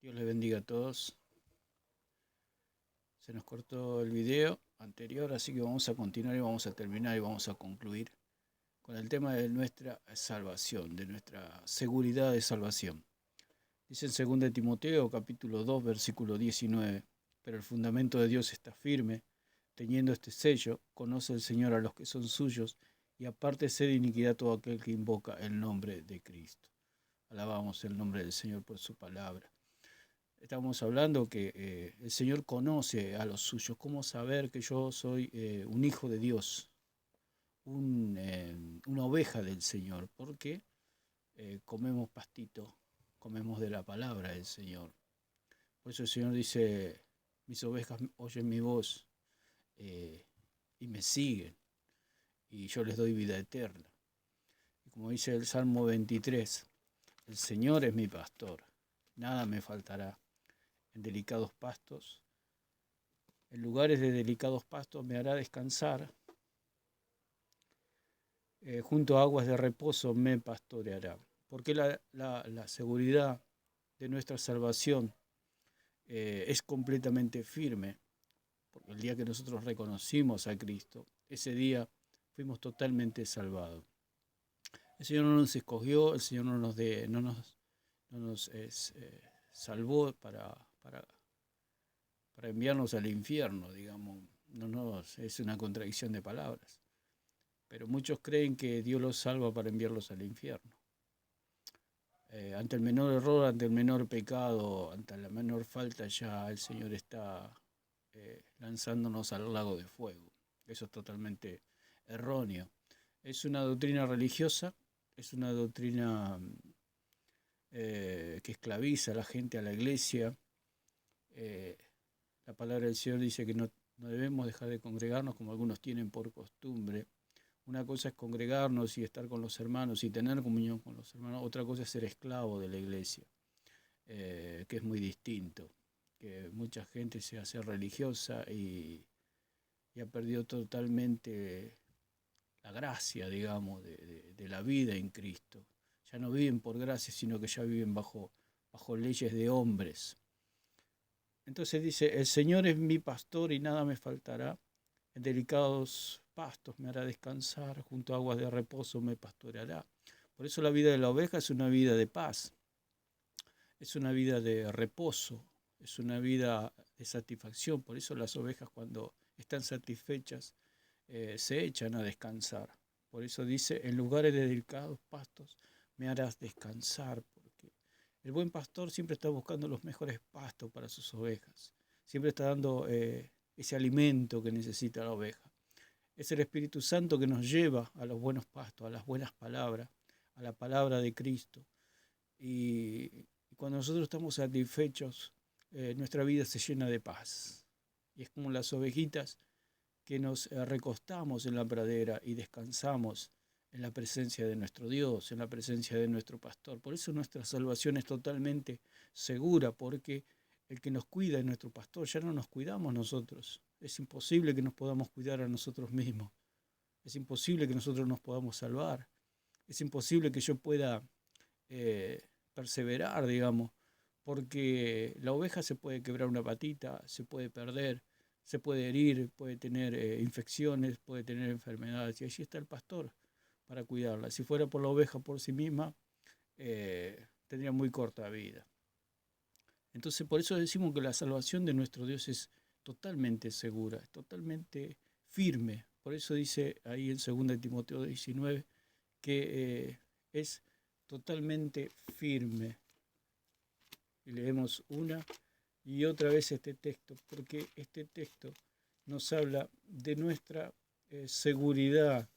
Dios les bendiga a todos. Se nos cortó el video anterior, así que vamos a continuar y vamos a terminar y vamos a concluir con el tema de nuestra salvación, de nuestra seguridad de salvación. Dice en 2 Timoteo capítulo 2 versículo 19, pero el fundamento de Dios está firme, teniendo este sello, conoce el Señor a los que son suyos, y apártese de iniquidad todo aquel que invoca el nombre de Cristo. Alabamos el nombre del Señor por su palabra. Estamos hablando que el Señor conoce a los suyos. ¿Cómo saber que yo soy un hijo de Dios, una oveja del Señor? Porque comemos pastito, comemos de la palabra del Señor. Por eso el Señor dice, mis ovejas oyen mi voz y me siguen, y yo les doy vida eterna. Y como dice el Salmo 23, el Señor es mi pastor, nada me faltará. En delicados pastos, en lugares de delicados pastos me hará descansar, junto a aguas de reposo me pastoreará. Porque la seguridad de nuestra salvación es completamente firme, porque el día que nosotros reconocimos a Cristo, ese día fuimos totalmente salvados. El Señor no nos escogió, el Señor no nos salvó para enviarnos al infierno, digamos. Es una contradicción de palabras. Pero muchos creen que Dios los salva para enviarlos al infierno. Ante el menor error, ante el menor pecado, ante la menor falta, ya el Señor está lanzándonos al lago de fuego. Eso es totalmente erróneo. Es una doctrina religiosa, es una doctrina que esclaviza a la gente, a la iglesia. La palabra del Señor dice que no debemos dejar de congregarnos como algunos tienen por costumbre. Una cosa es congregarnos y estar con los hermanos y tener comunión con los hermanos. Otra cosa es ser esclavo de la iglesia, que es muy distinto. Que mucha gente se hace religiosa y ha perdido totalmente la gracia, digamos, de la vida en Cristo. Ya no viven por gracia, sino que ya viven bajo leyes de hombres. Entonces dice, el Señor es mi pastor y nada me faltará. En delicados pastos me hará descansar, junto a aguas de reposo me pastoreará. Por eso la vida de la oveja es una vida de paz, es una vida de reposo, es una vida de satisfacción. Por eso las ovejas cuando están satisfechas se echan a descansar. Por eso dice, en lugares de delicados pastos me harás descansar, porque el buen pastor siempre está buscando los mejores pastos para sus ovejas, siempre está dando ese alimento que necesita la oveja. Es el Espíritu Santo que nos lleva a los buenos pastos, a las buenas palabras, a la palabra de Cristo. Y cuando nosotros estamos satisfechos, nuestra vida se llena de paz. Y es como las ovejitas que nos recostamos en la pradera y descansamos en la presencia de nuestro Dios, en la presencia de nuestro pastor. Por eso nuestra salvación es totalmente segura, porque el que nos cuida es nuestro pastor, ya no nos cuidamos nosotros. Es imposible que nos podamos cuidar a nosotros mismos. Es imposible que nosotros nos podamos salvar. Es imposible que yo pueda perseverar, digamos, porque la oveja se puede quebrar una patita, se puede perder, se puede herir, puede tener infecciones, puede tener enfermedades, y allí está el pastor para cuidarla. Si fuera por la oveja por sí misma, tendría muy corta vida. Entonces por eso decimos que la salvación de nuestro Dios es totalmente segura, es totalmente firme. Por eso dice ahí en 2 Timoteo 19 que es totalmente firme. Y leemos una y otra vez este texto, porque este texto nos habla de nuestra seguridad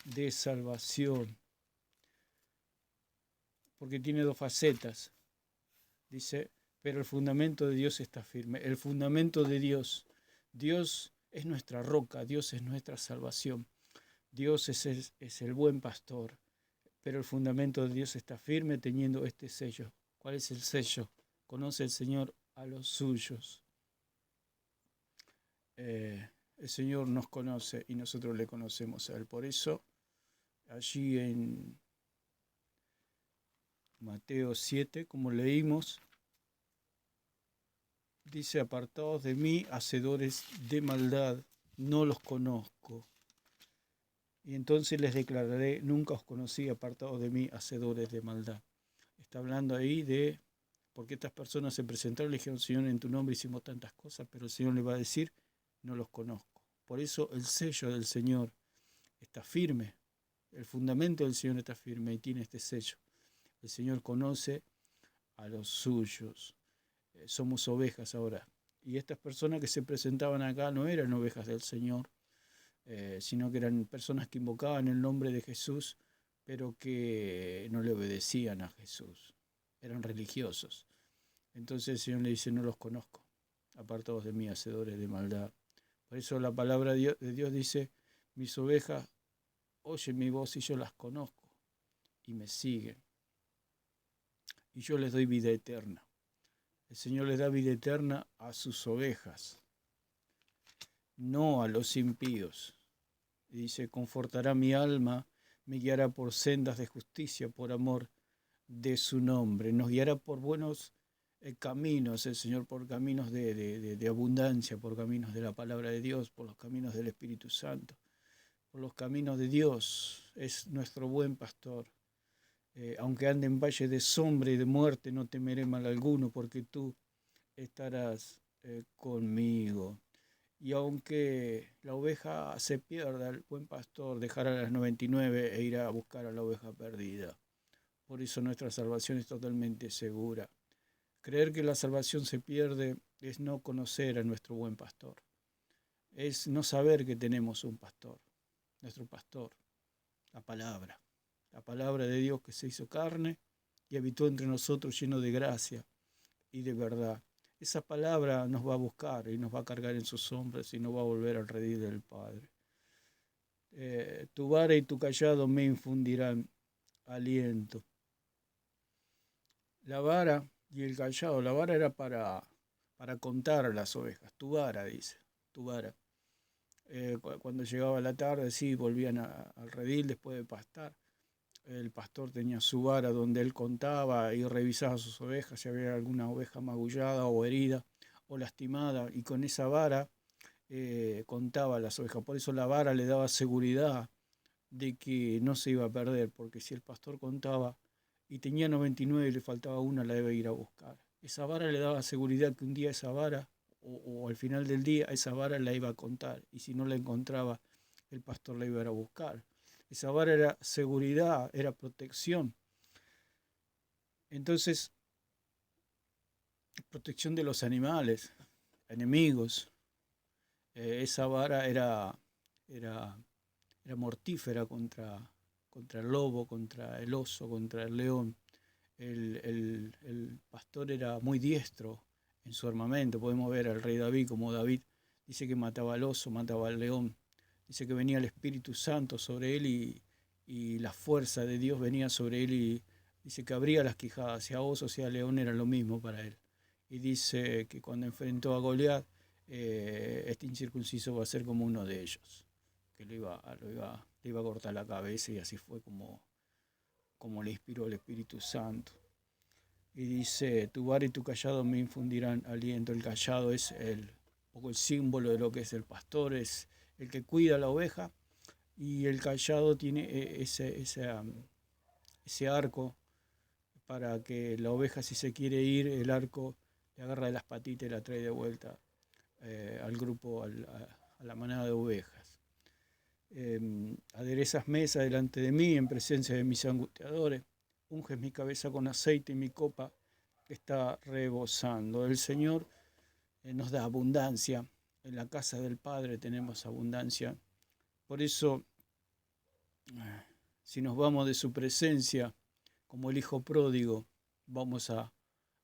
de salvación, porque tiene dos facetas. Dice, pero el fundamento de Dios está firme. El fundamento de Dios, Dios es nuestra roca, Dios es nuestra salvación, Dios es el buen pastor, pero el fundamento de Dios está firme teniendo este sello. ¿Cuál es el sello? Conoce el Señor a los suyos. El Señor nos conoce y nosotros le conocemos a Él. Por eso, allí en Mateo 7, como leímos, dice, apartados de mí, hacedores de maldad, no los conozco. Y entonces les declararé, nunca os conocí, apartados de mí, hacedores de maldad. Está hablando ahí de, porque estas personas se presentaron y le dijeron, Señor, en tu nombre hicimos tantas cosas, pero el Señor le va a decir, no los conozco. Por eso el sello del Señor está firme, el fundamento del Señor está firme y tiene este sello. El Señor conoce a los suyos. Somos ovejas ahora. Y estas personas que se presentaban acá no eran ovejas del Señor, sino que eran personas que invocaban el nombre de Jesús, pero que no le obedecían a Jesús. Eran religiosos. Entonces el Señor le dice, no los conozco, apartados de mí, hacedores de maldad. Por eso la palabra de Dios dice, mis ovejas oyen mi voz y yo las conozco y me siguen. Y yo les doy vida eterna. El Señor les da vida eterna a sus ovejas, no a los impíos. Y dice, confortará mi alma, me guiará por sendas de justicia, por amor de su nombre. Nos guiará por buenos caminos, el Señor, por caminos de abundancia, por caminos de la palabra de Dios, por los caminos del Espíritu Santo, por los caminos de Dios. Es nuestro buen pastor. Aunque ande en valle de sombra y de muerte, no temeré mal alguno, porque tú estarás conmigo. Y aunque la oveja se pierda, el buen pastor dejará las 99 e irá a buscar a la oveja perdida. Por eso nuestra salvación es totalmente segura. Creer que la salvación se pierde es no conocer a nuestro buen pastor. Es no saber que tenemos un pastor, nuestro pastor, la palabra de Dios que se hizo carne y habitó entre nosotros lleno de gracia y de verdad. Esa palabra nos va a buscar y nos va a cargar en sus hombros y nos va a volver al redil del Padre. Tu vara y tu cayado me infundirán aliento. La vara y el cayado, la vara era para contar a las ovejas. Tu vara, dice, tu vara. Cuando llegaba la tarde, sí, volvían al redil después de pastar. El pastor tenía su vara donde él contaba y revisaba sus ovejas, si había alguna oveja magullada o herida o lastimada, y con esa vara contaba las ovejas. Por eso la vara le daba seguridad de que no se iba a perder, porque si el pastor contaba y tenía 99 y le faltaba una, la debe ir a buscar. Esa vara le daba seguridad que un día esa vara, o al final del día, esa vara la iba a contar, y si no la encontraba, el pastor la iba a ir a buscar. Esa vara era seguridad, era protección. Entonces, protección de los animales, enemigos. Esa vara era mortífera contra el lobo, contra el oso, contra el león. El pastor era muy diestro en su armamento. Podemos ver al rey David, como David dice que mataba al oso, mataba al león. Dice que venía el Espíritu Santo sobre él y la fuerza de Dios venía sobre él y dice que abría las quijadas, sea oso, sea león, era lo mismo para él. Y dice que cuando enfrentó a Goliat, este incircunciso va a ser como uno de ellos, que le iba a cortar la cabeza, y así fue como le inspiró el Espíritu Santo. Y dice, tu vara y tu cayado me infundirán aliento. El cayado es un poco el símbolo de lo que es el pastor, es el que cuida a la oveja, y el cayado tiene ese arco para que la oveja, si se quiere ir, el arco le agarra de las patitas y la trae de vuelta al grupo, a la manada de ovejas. Aderezas mesa delante de mí en presencia de mis angustiadores, unges mi cabeza con aceite y mi copa está rebosando. El Señor nos da abundancia, en la casa del Padre tenemos abundancia. Por eso, si nos vamos de su presencia, como el hijo pródigo, vamos a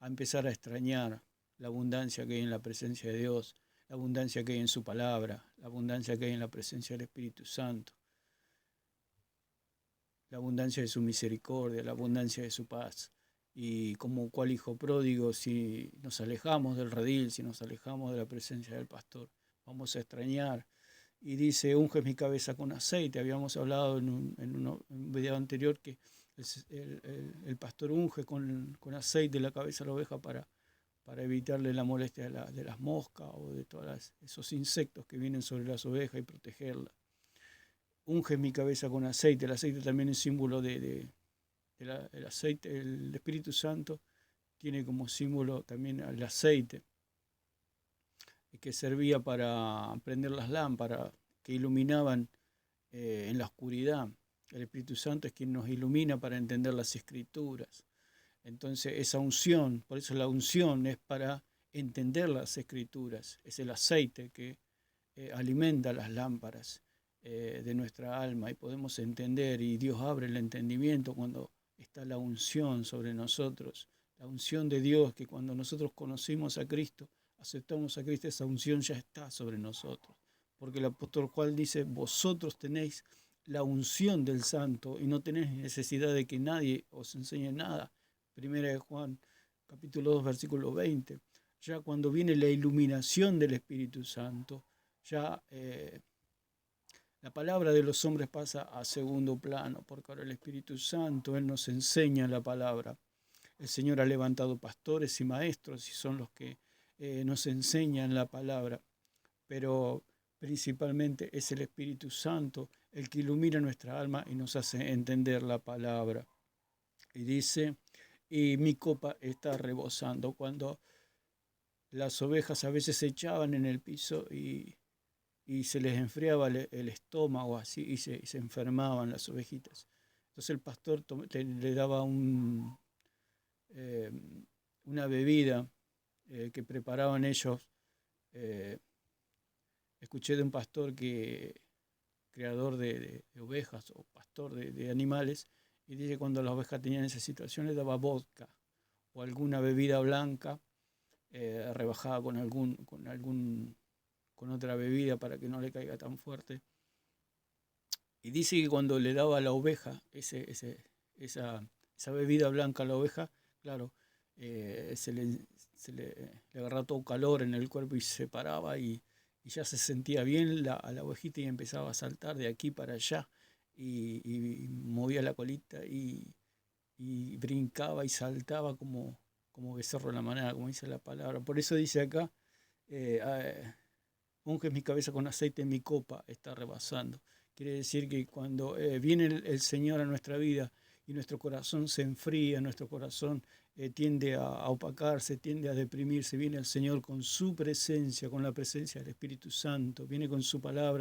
empezar a extrañar la abundancia que hay en la presencia de Dios, la abundancia que hay en su palabra, la abundancia que hay en la presencia del Espíritu Santo, la abundancia de su misericordia, la abundancia de su paz. Y como cual hijo pródigo, si nos alejamos del redil, si nos alejamos de la presencia del pastor, vamos a extrañar. Y dice, unge mi cabeza con aceite. Habíamos hablado en un video anterior que el pastor unge con aceite la cabeza de la oveja para para evitarle la molestia de las moscas o de todos esos insectos que vienen sobre las ovejas y protegerlas. Unge mi cabeza con aceite. El aceite también es símbolo el aceite. El Espíritu Santo tiene como símbolo también el aceite, que servía para prender las lámparas, que iluminaban en la oscuridad. El Espíritu Santo es quien nos ilumina para entender las Escrituras. Entonces esa unción, por eso la unción es para entender las Escrituras, es el aceite que alimenta las lámparas de nuestra alma y podemos entender, y Dios abre el entendimiento cuando está la unción sobre nosotros, la unción de Dios, que cuando nosotros conocimos a Cristo, aceptamos a Cristo, esa unción ya está sobre nosotros, porque el apóstol Juan dice, vosotros tenéis la unción del Santo y no tenéis necesidad de que nadie os enseñe nada. Primera de Juan, capítulo 2, versículo 20. Ya cuando viene la iluminación del Espíritu Santo, ya la palabra de los hombres pasa a segundo plano, porque ahora el Espíritu Santo, Él nos enseña la palabra. El Señor ha levantado pastores y maestros y son los que nos enseñan la palabra, pero principalmente es el Espíritu Santo el que ilumina nuestra alma y nos hace entender la palabra. Y dice, y mi copa está rebosando. Cuando las ovejas a veces se echaban en el piso y se les enfriaba el estómago así y se enfermaban las ovejitas. Entonces el pastor le daba una bebida que preparaban ellos. Escuché de un pastor creador de ovejas o pastor de animales, y dice que cuando las ovejas tenían esa situación le daba vodka o alguna bebida blanca rebajada con otra bebida para que no le caiga tan fuerte. Y dice que cuando le daba a la oveja esa bebida blanca a la oveja, claro, le agarraba todo calor en el cuerpo y se paraba y ya se sentía bien a la ovejita y empezaba a saltar de aquí para allá y movía la colita y brincaba y saltaba como becerro en la manada, como dice la palabra. Por eso dice acá, unges mi cabeza con aceite, mi copa está rebasando. Quiere decir que cuando viene el Señor a nuestra vida y nuestro corazón se enfría, nuestro corazón tiende a opacarse, tiende a deprimirse, viene el Señor con su presencia, con la presencia del Espíritu Santo, viene con su palabra